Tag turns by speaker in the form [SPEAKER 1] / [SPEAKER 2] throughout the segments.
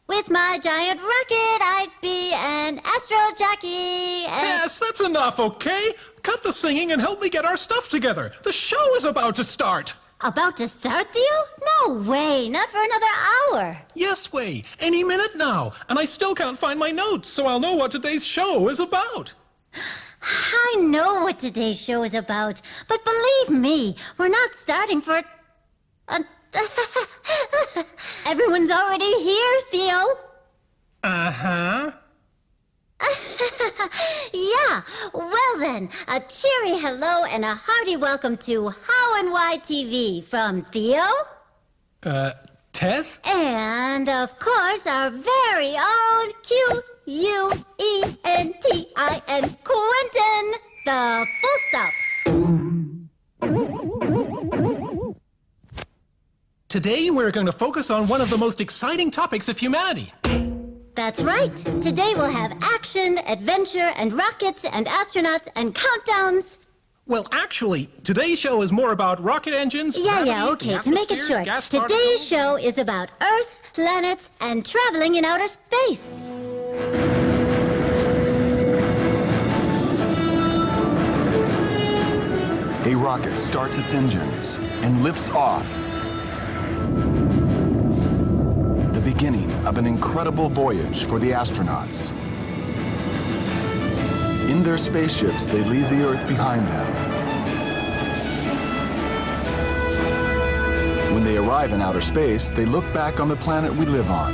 [SPEAKER 1] With my giant rocket, I'd be an astro jockey.
[SPEAKER 2] Tess, that's enough, okay? Cut the singing and help me get our stuff together. The show is about to start.
[SPEAKER 1] About to start, Theo? No way, not for another hour.
[SPEAKER 2] Yes, way. Any minute now. And I still can't find my notes, so I'll know what today's show is about.
[SPEAKER 1] I know what today's show is about, but believe me, we're not starting for... Everyone's already here, Theo.
[SPEAKER 2] Uh-huh.
[SPEAKER 1] Yeah, well then, a cheery hello and a hearty welcome to How and Why TV from Theo.
[SPEAKER 2] Tess?
[SPEAKER 1] And, of course, our very own Q-U-E-N-T-I-N, Quentin, the full stop.
[SPEAKER 2] Today we're going to focus on one of the most exciting topics of humanity.
[SPEAKER 1] That's right. Today we'll have action, adventure, and rockets, and astronauts, and countdowns.
[SPEAKER 2] Well, actually, today's show is more about rocket engines, gravity,
[SPEAKER 1] Okay,
[SPEAKER 2] the
[SPEAKER 1] to make it
[SPEAKER 2] atmosphere,
[SPEAKER 1] short,
[SPEAKER 2] gas
[SPEAKER 1] today's
[SPEAKER 2] particles.
[SPEAKER 1] show is about Earth, planets, and traveling in outer space.
[SPEAKER 3] A rocket starts its engines and lifts off. The beginning of an incredible voyage for the astronauts. In their spaceships, they leave the Earth behind them. When they arrive in outer space, they look back on the planet we live on.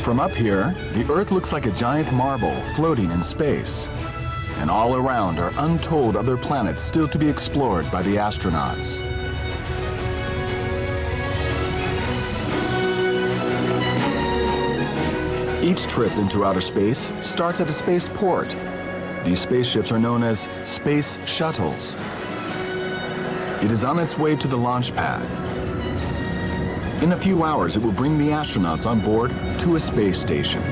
[SPEAKER 3] From up here, the Earth looks like a giant marble floating in space. And all around are untold other planets still to be explored by the astronauts. Each trip into outer space starts at a spaceport. These spaceships are known as space shuttles. It is on its way to the launch pad. In a few hours, it will bring the astronauts on board to a space station.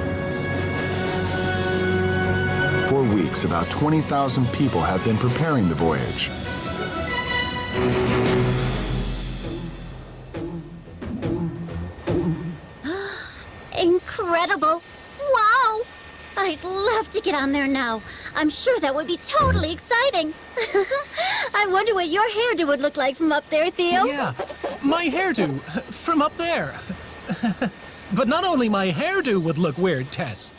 [SPEAKER 3] For weeks, about 20,000 people have been preparing the voyage.
[SPEAKER 1] Incredible! Wow! I'd love to get on there now. I'm sure that would be totally exciting. I wonder what your hairdo would look like from up there, Theo.
[SPEAKER 2] Yeah, my hairdo, from up there. But not only my hairdo would look weird, Tess.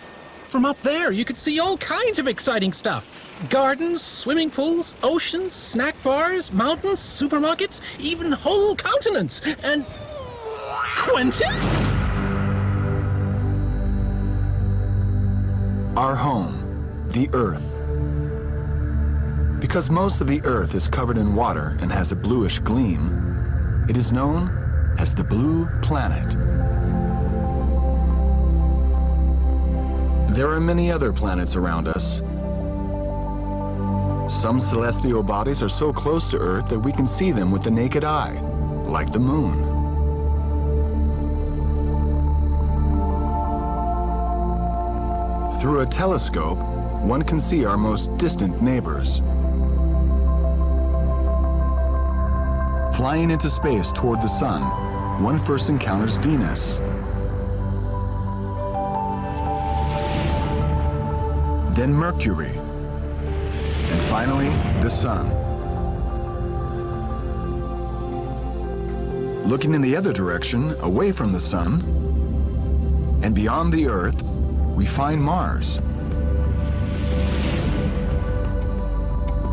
[SPEAKER 2] From up there, you could see all kinds of exciting stuff. Gardens, swimming pools, oceans, snack bars, mountains, supermarkets, even whole continents. And... Quentin?
[SPEAKER 3] Our home, the Earth. Because most of the Earth is covered in water and has a bluish gleam, it is known as the Blue Planet. There are many other planets around us. Some celestial bodies are so close to Earth that we can see them with the naked eye, like the Moon. Through a telescope, one can see our most distant neighbors. Flying into space toward the Sun, one first encounters Venus. Then Mercury, and finally, the Sun. Looking in the other direction, away from the Sun, and beyond the Earth, we find Mars.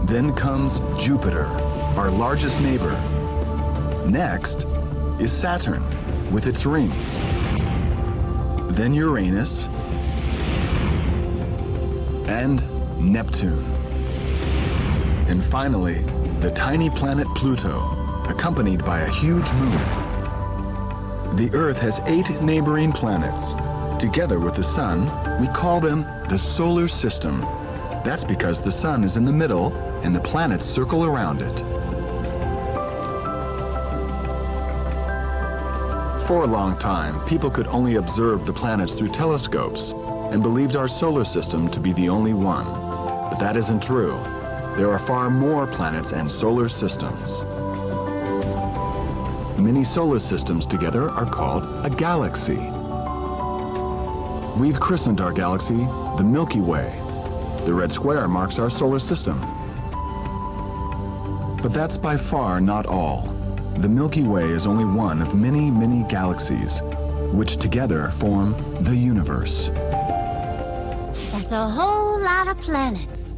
[SPEAKER 3] Then comes Jupiter, our largest neighbor. Next is Saturn, with its rings. Then Uranus, and Neptune. And finally, the tiny planet Pluto, accompanied by a huge moon. The Earth has 8 neighboring planets. Together with the Sun, we call them the solar system. That's because the Sun is in the middle and the planets circle around it. For a long time, people could only observe the planets through telescopes and believed our solar system to be the only one. But that isn't true. There are far more planets and solar systems. Many solar systems together are called a galaxy. We've christened our galaxy the Milky Way. The red square marks our solar system. But that's by far not all. The Milky Way is only one of many, many galaxies, which together form the universe.
[SPEAKER 1] That's a whole lot of planets.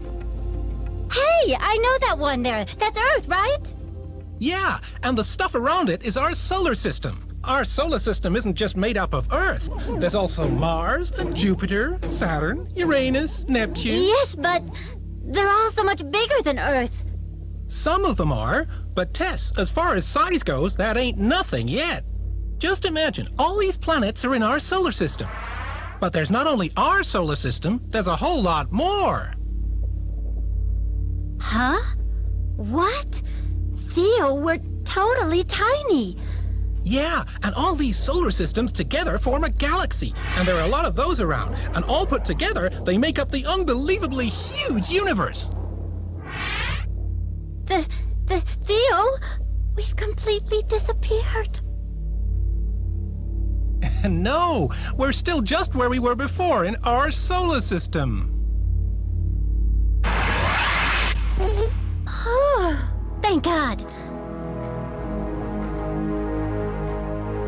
[SPEAKER 1] Hey, I know that one there. That's Earth, right?
[SPEAKER 2] Yeah, and the stuff around it is our solar system. Our solar system isn't just made up of Earth. There's also Mars and Jupiter, Saturn, Uranus, Neptune.
[SPEAKER 1] Yes, but they're all so much bigger than Earth.
[SPEAKER 2] Some of them are, but Tess, as far as size goes, that ain't nothing yet. Just imagine, all these planets are in our solar system. But there's not only our solar system, there's a whole lot more.
[SPEAKER 1] Huh? What? Theo, we're totally tiny.
[SPEAKER 2] Yeah, and all these solar systems together form a galaxy, and there are a lot of those around, and all put together, they make up the unbelievably huge universe.
[SPEAKER 1] Theo, we've completely disappeared.
[SPEAKER 2] No, we're still just where we were before in our solar system.
[SPEAKER 1] Thank God.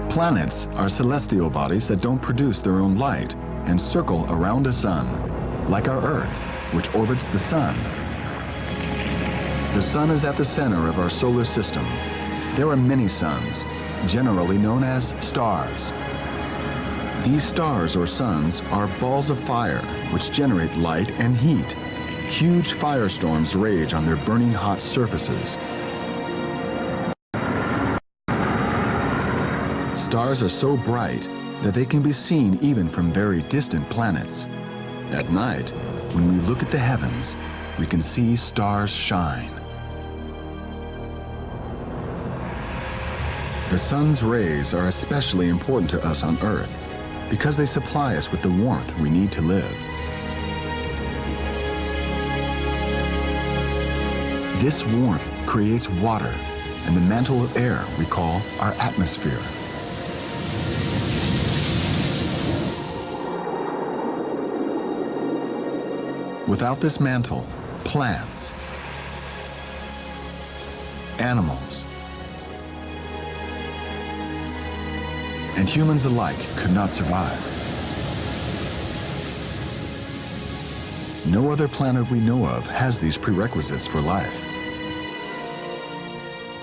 [SPEAKER 3] Planets are celestial bodies that don't produce their own light and circle around a sun, like our Earth, which orbits the sun. The sun is at the center of our solar system. There are many suns, generally known as stars. These stars or suns are balls of fire which generate light and heat. Huge firestorms rage on their burning hot surfaces. Stars are so bright that they can be seen even from very distant planets. At night, when we look at the heavens, we can see stars shine. The sun's rays are especially important to us on Earth because they supply us with the warmth we need to live. This warmth creates water and the mantle of air we call our atmosphere. Without this mantle, plants, animals, and humans alike could not survive. No other planet we know of has these prerequisites for life.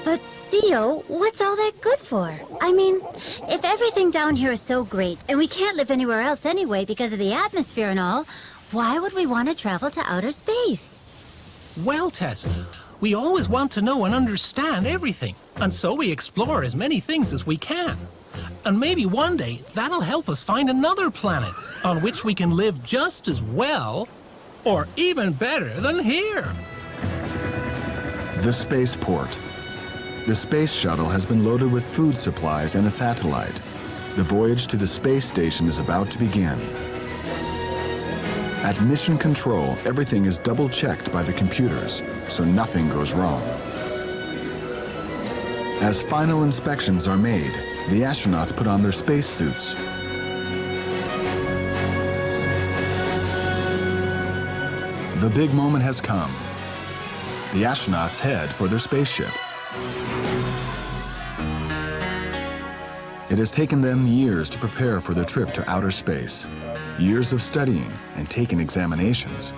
[SPEAKER 1] But Theo, what's all that good for? I mean, if everything down here is so great and we can't live anywhere else anyway because of the atmosphere and all, why would we want to travel to outer space?
[SPEAKER 2] Well, Tess, we always want to know and understand everything, and so we explore as many things as we can. And maybe one day that'll help us find another planet on which we can live just as well, or even better than here.
[SPEAKER 3] The spaceport. The space shuttle has been loaded with food supplies and a satellite. The voyage to the space station is about to begin. At mission control, everything is double-checked by the computers, so nothing goes wrong. As final inspections are made, the astronauts put on their spacesuits. The big moment has come. The astronauts head for their spaceship. It has taken them years to prepare for their trip to outer space. Years of studying and taking examinations.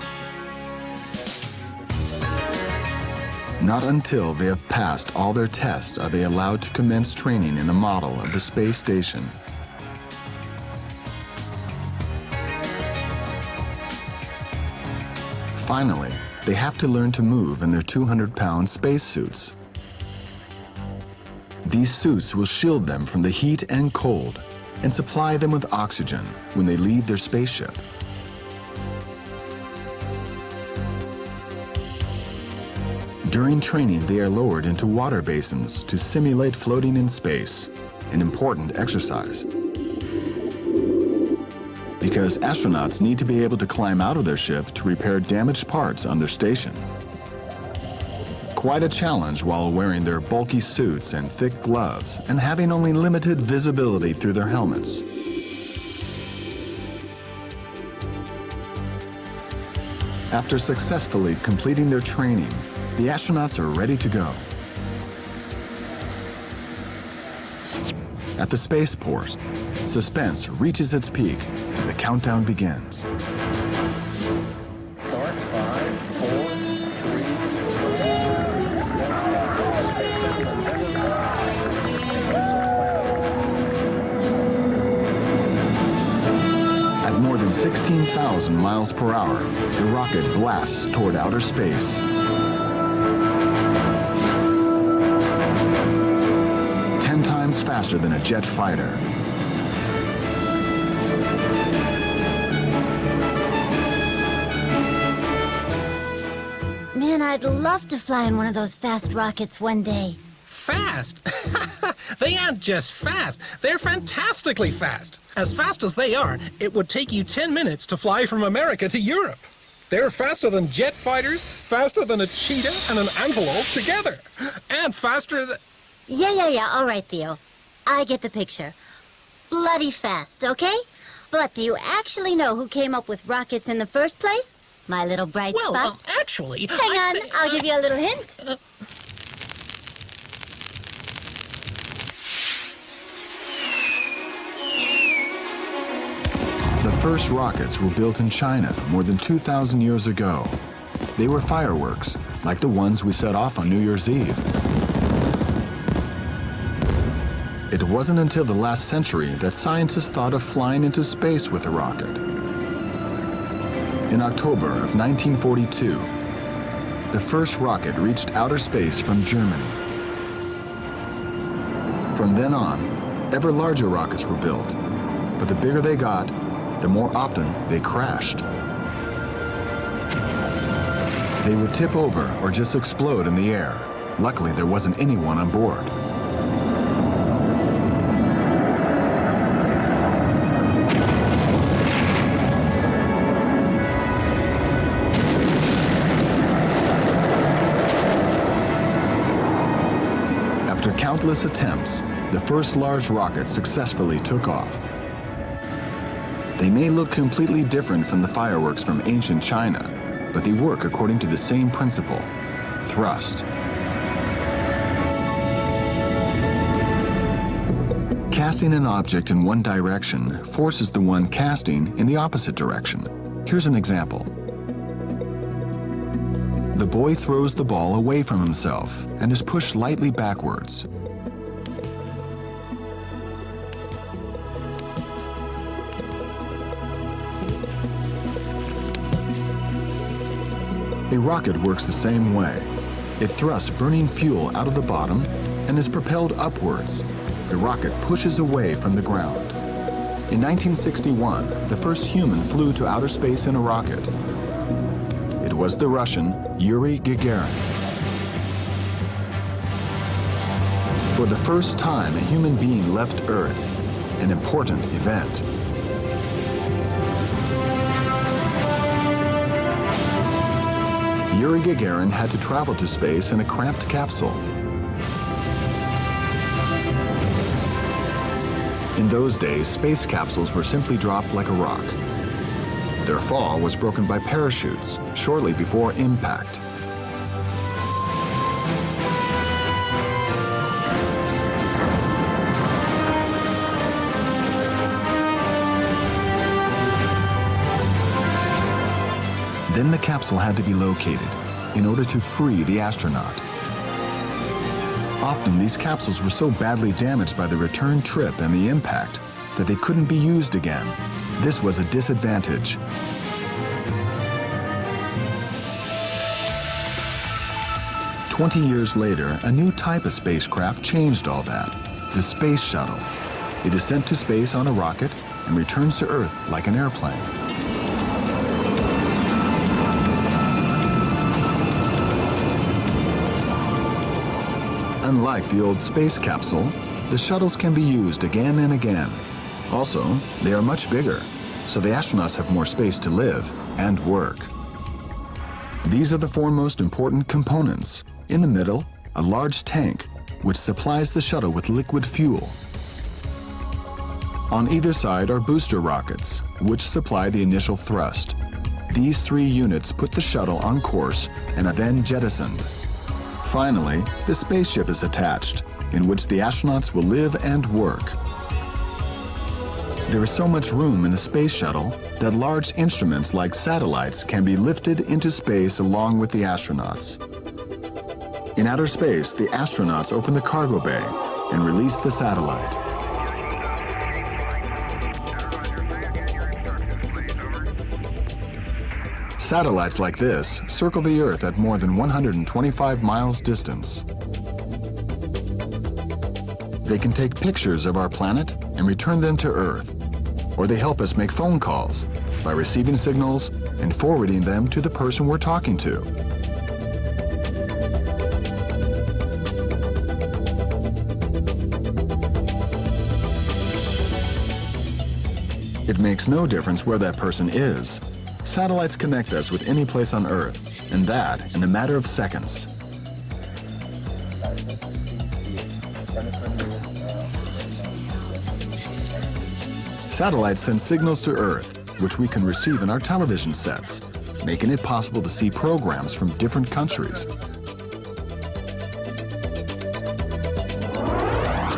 [SPEAKER 3] Not until they have passed all their tests are they allowed to commence training in the model of the space station. Finally, they have to learn to move in their 200-pound spacesuits. These suits will shield them from the heat and cold and supply them with oxygen when they leave their spaceship. During training, they are lowered into water basins to simulate floating in space, an important exercise. Because astronauts need to be able to climb out of their ship to repair damaged parts on their station. Quite a challenge while wearing their bulky suits and thick gloves and having only limited visibility through their helmets. After successfully completing their training, the astronauts are ready to go. At the spaceport, suspense reaches its peak as the countdown begins.
[SPEAKER 4] Start, 5, 4, 3.
[SPEAKER 3] At more than 16,000 miles per hour, the rocket blasts toward outer space. 10 times faster than a jet fighter.
[SPEAKER 1] Man, I'd love to fly in one of those fast rockets one day.
[SPEAKER 2] Fast? They aren't just fast, they're fantastically fast. As fast as they are, it would take you 10 minutes to fly from America to Europe. They're faster than jet fighters, faster than a cheetah and an antelope together, and faster than...
[SPEAKER 1] Yeah, all right, Theo. I get the picture. Bloody fast, okay? But do you actually know who came up with rockets in the first place? My little bright
[SPEAKER 2] Well,
[SPEAKER 1] spot?
[SPEAKER 2] actually...
[SPEAKER 1] Hang on, I'll give you a little hint.
[SPEAKER 3] The first rockets were built in China more than 2,000 years ago. They were fireworks, like the ones we set off on New Year's Eve. It wasn't until the last century that scientists thought of flying into space with a rocket. In October of 1942, the first rocket reached outer space from Germany. From then on, ever larger rockets were built, but the bigger they got, the more often they crashed. They would tip over or just explode in the air. Luckily, there wasn't anyone on board. After countless attempts, the first large rocket successfully took off. They may look completely different from the fireworks from ancient China, but they work according to the same principle: thrust. Casting an object in one direction forces the one casting in the opposite direction. Here's an example. The boy throws the ball away from himself and is pushed lightly backwards. A rocket works the same way. It thrusts burning fuel out of the bottom and is propelled upwards. The rocket pushes away from the ground. In 1961, the first human flew to outer space in a rocket. It was the Russian Yuri Gagarin. For the first time, a human being left Earth, an important event. Yuri Gagarin had to travel to space in a cramped capsule. In those days, space capsules were simply dropped like a rock. Their fall was broken by parachutes shortly before impact. Then the capsule had to be located in order to free the astronaut. Often these capsules were so badly damaged by the return trip and the impact that they couldn't be used again. This was a disadvantage. "20 years later, a new type of spacecraft changed all that: the space shuttle. It is sent to space on a rocket and returns to Earth like an airplane. Unlike the old space capsule, the shuttles can be used again and again. Also, they are much bigger, so the astronauts have more space to live and work. These are the four most important components. In the middle, a large tank, which supplies the shuttle with liquid fuel. On either side are booster rockets, which supply the initial thrust. These 3 units put the shuttle on course and are then jettisoned. Finally, the spaceship is attached, in which the astronauts will live and work. There is so much room in the space shuttle that large instruments like satellites can be lifted into space along with the astronauts. In outer space, the astronauts open the cargo bay and release the satellite. Satellites like this circle the Earth at more than 125 miles distance. They can take pictures of our planet and return them to Earth, or they help us make phone calls by receiving signals and forwarding them to the person we're talking to. It makes no difference where that person is. Satellites connect us with any place on Earth, and that in a matter of seconds. Satellites send signals to Earth, which we can receive in our television sets, making it possible to see programs from different countries.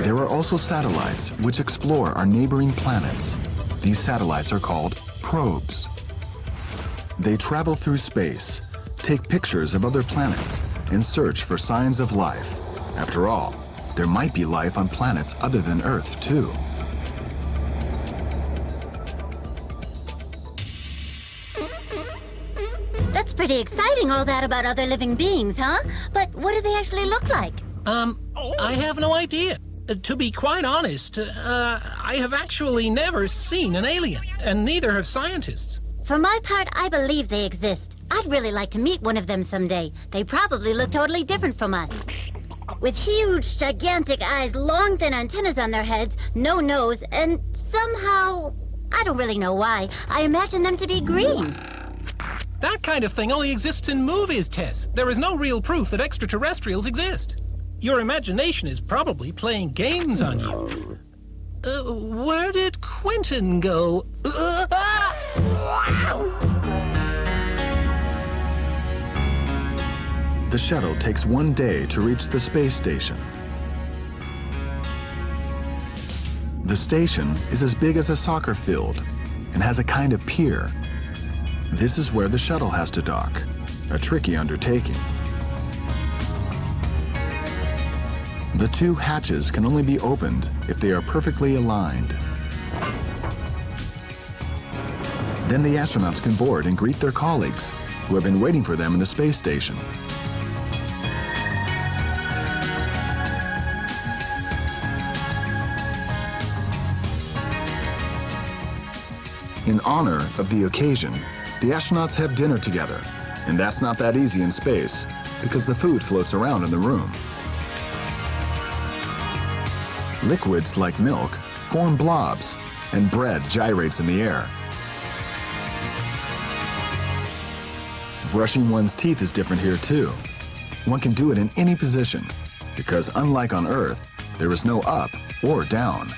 [SPEAKER 3] There are also satellites which explore our neighboring planets. These satellites are called probes. They travel through space, take pictures of other planets, and search for signs of life. After all, there might be life on planets other than Earth, too.
[SPEAKER 1] That's pretty exciting, all that about other living beings, huh? But what do they actually look like?
[SPEAKER 2] I have no idea. To be quite honest, I have actually never seen an alien, and neither have scientists.
[SPEAKER 1] For my part, I believe they exist. I'd really like to meet one of them someday. They probably look totally different from us. With huge, gigantic eyes, long, thin antennas on their heads, no nose, and somehow, I don't really know why, I imagine them to be green.
[SPEAKER 2] That kind of thing only exists in movies, Tess. There is no real proof that extraterrestrials exist. Your imagination is probably playing games on you. Where did Quentin go?
[SPEAKER 3] The shuttle takes 1 day to reach the space station. The station is as big as a soccer field and has a kind of pier. This is where the shuttle has to dock, a tricky undertaking. The 2 hatches can only be opened if they are perfectly aligned. Then the astronauts can board and greet their colleagues who have been waiting for them in the space station. In honor of the occasion, the astronauts have dinner together, and that's not that easy in space because the food floats around in the room. Liquids like milk form blobs, and bread gyrates in the air. Brushing one's teeth is different here too. One can do it in any position, because unlike on Earth, there is no up or down.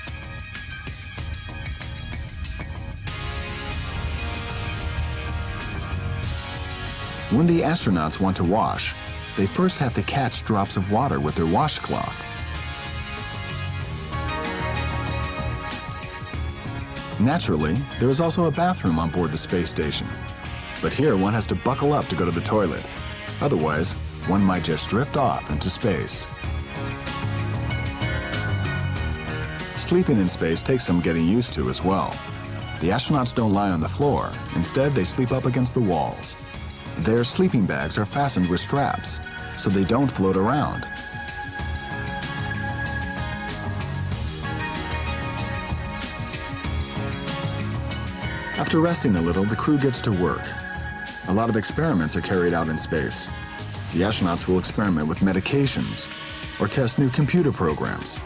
[SPEAKER 3] When the astronauts want to wash, they first have to catch drops of water with their washcloth. Naturally, there is also a bathroom on board the space station. But here one has to buckle up to go to the toilet. Otherwise, one might just drift off into space. Sleeping in space takes some getting used to as well. The astronauts don't lie on the floor. Instead, they sleep up against the walls. Their sleeping bags are fastened with straps, so they don't float around. After resting a little, the crew gets to work. A lot of experiments are carried out in space. The astronauts will experiment with medications or test new computer programs.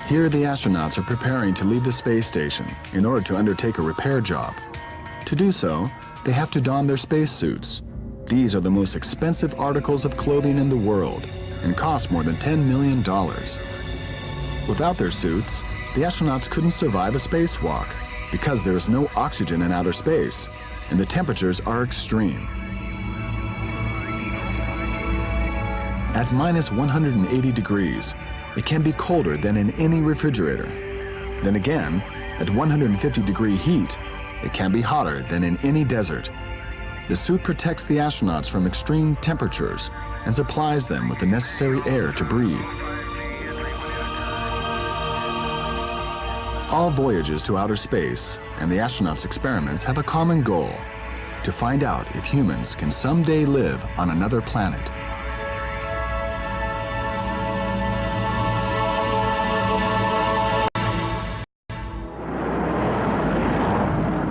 [SPEAKER 3] Here, the astronauts are preparing to leave the space station in order to undertake a repair job. To do so, they have to don their spacesuits. These are the most expensive articles of clothing in the world and cost more than $10 million. Without their suits, the astronauts couldn't survive a spacewalk because there is no oxygen in outer space, and the temperatures are extreme. At minus 180 degrees, it can be colder than in any refrigerator. Then again, at 150-degree heat, it can be hotter than in any desert. The suit protects the astronauts from extreme temperatures and supplies them with the necessary air to breathe. All voyages to outer space and the astronauts' experiments have a common goal: to find out if humans can someday live on another planet.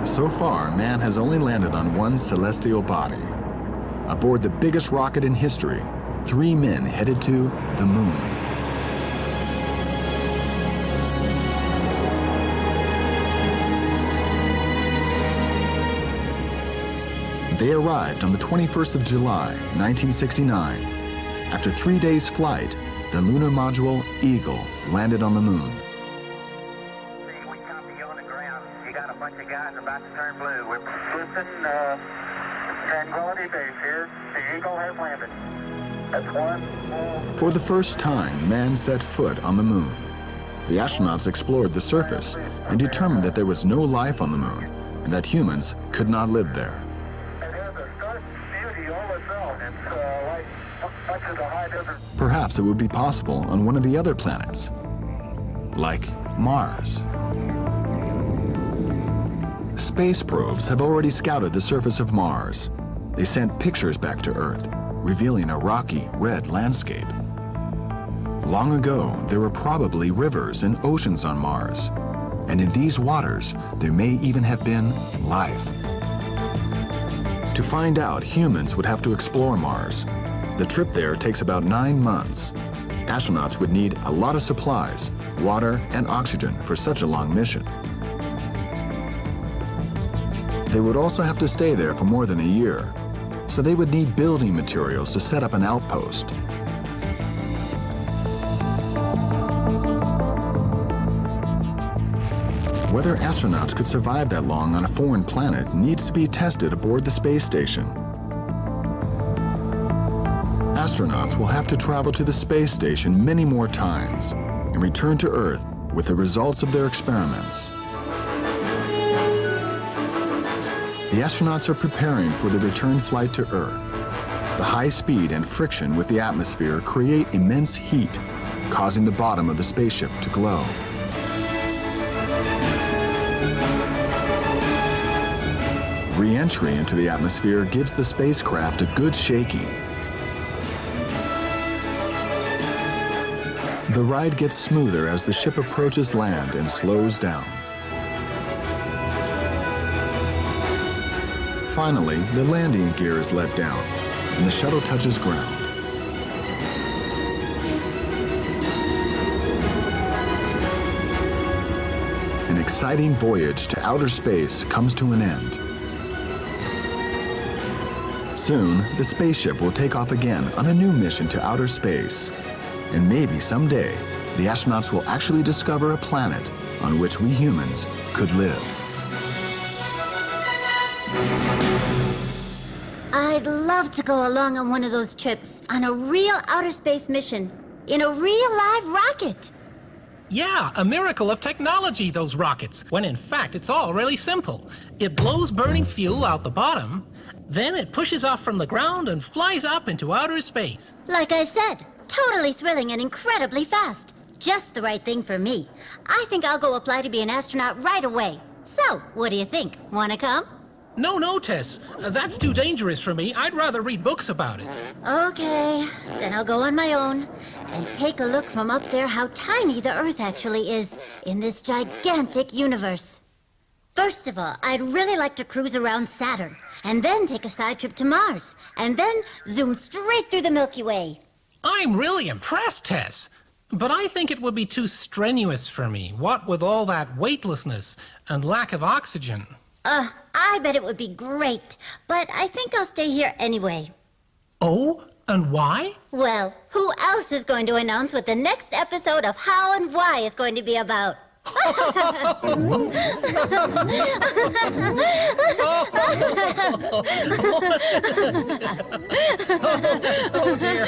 [SPEAKER 3] So far, man has only landed on one celestial body. Aboard the biggest rocket in history, 3 men headed to the moon. They arrived on the 21st of July, 1969. After 3 days' flight, the lunar module Eagle landed on the moon.
[SPEAKER 5] We copy you on the ground. You got a bunch of guys about to turn blue. We're Houston, Tranquility Base here. The Eagle has landed. That's one.
[SPEAKER 3] For the first time, man set foot on the moon. The astronauts explored the surface and determined that there was no life on the moon and that humans could not live there.
[SPEAKER 5] It has a stunning beauty all its own. It's like much of the high desert.
[SPEAKER 3] Perhaps it would be possible on one of the other planets, like Mars. Space probes have already scouted the surface of Mars. They sent pictures back to Earth, revealing a rocky, red landscape. Long ago, there were probably rivers and oceans on Mars, and in these waters, there may even have been life. To find out, humans would have to explore Mars. The trip there takes about 9 months. Astronauts would need a lot of supplies, water, and oxygen for such a long mission. They would also have to stay there for more than a year, so they would need building materials to set up an outpost. Whether astronauts could survive that long on a foreign planet needs to be tested aboard the space station. Astronauts will have to travel to the space station many more times and return to Earth with the results of their experiments. The astronauts are preparing for the return flight to Earth. The high speed and friction with the atmosphere create immense heat, causing the bottom of the spaceship to glow. Re-entry into the atmosphere gives the spacecraft a good shaking. The ride gets smoother as the ship approaches land and slows down. Finally, the landing gear is let down, and the shuttle touches ground. An exciting voyage to outer space comes to an end. Soon, the spaceship will take off again on a new mission to outer space. And maybe someday, the astronauts will actually discover a planet on which we humans could live.
[SPEAKER 1] I'd love to go along on one of those trips, on a real outer space mission, in a real live rocket.
[SPEAKER 2] Yeah, a miracle of technology, those rockets, when in fact it's all really simple. It blows burning fuel out the bottom, then it pushes off from the ground and flies up into outer space.
[SPEAKER 1] Like I said, totally thrilling and incredibly fast. Just the right thing for me. I think I'll go apply to be an astronaut right away. So, what do you think? Wanna come?
[SPEAKER 2] No, Tess. That's too dangerous for me. I'd rather read books about it.
[SPEAKER 1] Okay, then I'll go on my own and take a look from up there how tiny the Earth actually is in this gigantic universe. First of all, I'd really like to cruise around Saturn, and then take a side trip to Mars, and then zoom straight through the Milky Way.
[SPEAKER 2] I'm really impressed, Tess. But I think it would be too strenuous for me, what with all that weightlessness and lack of oxygen.
[SPEAKER 1] I bet it would be great, but I think I'll stay here anyway.
[SPEAKER 2] Oh, and why?
[SPEAKER 1] Well, who else is going to announce what the next episode of How and Why is going to be about?
[SPEAKER 2] Oh, dear.